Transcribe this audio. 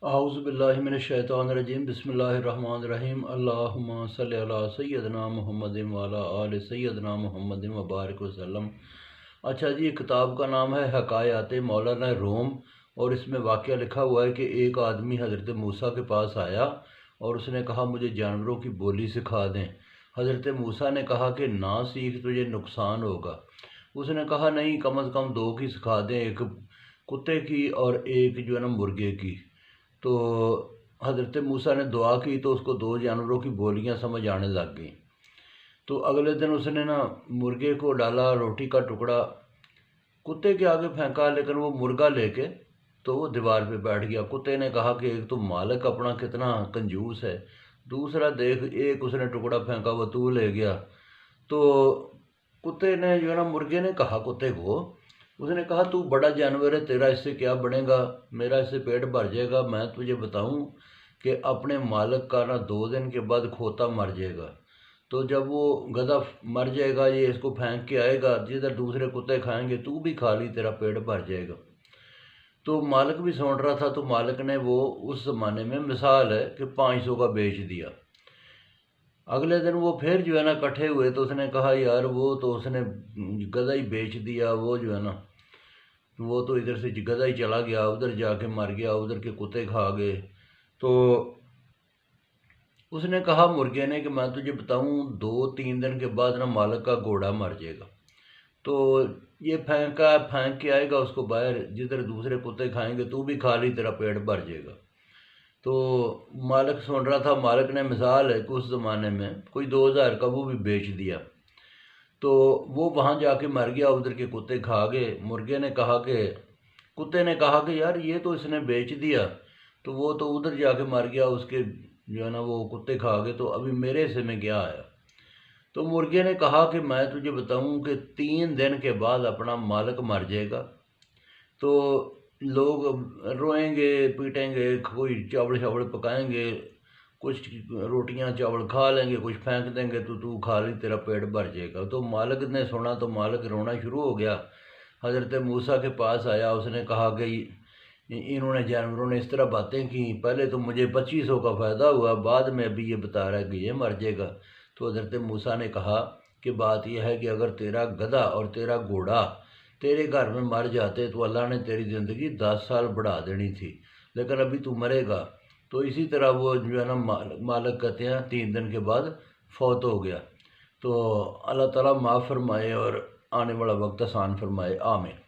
اعوذ باللہ من الشیطان الرجیم بسم اللہ الرحمن الرحیم اللہم صلی علی سیدنا محمد وعلی آل سیدنا محمد وبارک وسلم۔ اچھا جی، کتاب کا نام ہے حکایات مولانا روم، اور اس میں واقعہ لکھا ہوا ہے کہ ایک آدمی حضرت موسیٰ کے پاس آیا اور اس نے کہا مجھے جانوروں کی بولی سکھا دیں۔ حضرت موسیٰ نے کہا کہ نہ سیکھ تجھے نقصان ہوگا۔ اس نے کہا نہیں، کم از کم دو کی سکھا دیں، ایک کتے کی اور ایک جو ہے نا مرغے کی۔ تو حضرت موسیٰ نے دعا کی تو اس کو دو جانوروں کی بولیاں سمجھ آنے لگ گئیں۔ تو اگلے دن اس نے مرغے کو ڈالا، روٹی کا ٹکڑا کتے کے آگے پھینکا، لیکن وہ مرغا لے کے تو وہ دیوار پہ بیٹھ گیا۔ کتے نے کہا کہ ایک تو مالک اپنا کتنا کنجوس ہے، دوسرا دیکھ ایک اس نے ٹکڑا پھینکا وہ تو لے گیا۔ تو کتے نے جو ہے نا مرغے نے کہا کتے کو، اس نے کہا تو بڑا جانور ہے، تیرا اس سے کیا بنے گا، میرا اس سے پیٹ بھر جائے گا۔ میں تجھے بتاؤں کہ اپنے مالک کا 2 دن کے بعد کھوتا مر جائے گا، تو جب وہ گدھا مر جائے گا یہ اس کو پھینک کے آئے گا، جدھر دوسرے کتے کھائیں گے تو بھی کھا لی، تیرا پیٹ بھر جائے گا۔ تو مالک بھی سن رہا تھا، تو مالک نے وہ اس زمانے میں مثال ہے کہ 500 کا بیچ دیا۔ اگلے دن وہ پھر جو ہے نا کٹھے ہوئے تو اس نے کہا یار وہ تو اس نے گدھا ہی بیچ دیا، وہ جو ہے نا وہ تو ادھر سے گدھا ہی چلا گیا، ادھر جا کے مر گیا، ادھر کے کتے کھا گئے۔ تو اس نے کہا مرغے نے کہ میں تجھے بتاؤں 2-3 دن کے بعد مالک کا گھوڑا مر جائے گا، تو یہ پھینک کے آئے گا اس کو باہر، جدھر دوسرے کتے کھائیں گے تو بھی کھا لی، تیرا پیٹ بھر جائے گا۔ تو مالک سن رہا تھا، مالک نے مثال ہے کہ اس زمانے میں کوئی 2000 کا وہ بھی بیچ دیا، تو وہ وہاں جا کے مر گیا، ادھر کے کتے کھا گئے۔ مرغے نے کہا کہ کتے نے کہا کہ یار یہ تو اس نے بیچ دیا، تو وہ تو ادھر جا کے مر گیا، اس کے جو ہے نا وہ کتے کھا گئے، تو ابھی میرے حصے میں کیا آیا؟ تو مرغے نے کہا کہ میں تجھے بتاؤں کہ 3 دن کے بعد اپنا مالک مر جائے گا، تو لوگ روئیں گے، پیٹیں گے، کوئی چاول پکائیں گے، کچھ روٹیاں چاول کھا لیں گے، کچھ پھینک دیں گے، تو کھا لی، تیرا پیٹ بھر جائے گا۔ تو مالک نے سنا تو مالک رونا شروع ہو گیا، حضرت موسیٰ کے پاس آیا، اس نے کہا کہ انہوں نے جانوروں نے اس طرح باتیں کی، پہلے تو مجھے 2500 کا فائدہ ہوا، بعد میں ابھی یہ بتا رہا ہے کہ یہ مر جائے گا۔ تو حضرت موسیٰ نے کہا کہ بات یہ ہے کہ اگر تیرا گدھا اور تیرا گھوڑا تیرے گھر میں مر جاتے تو اللہ نے تیری زندگی 10 سال بڑھا دینی تھی، لیکن ابھی تو مرے گا۔ تو اسی طرح وہ جو ہے نا مالک کہتے ہیں 3 دن کے بعد فوت ہو گیا۔ تو اللہ تعالیٰ معاف فرمائے اور آنے والا وقت آسان فرمائے، آمین۔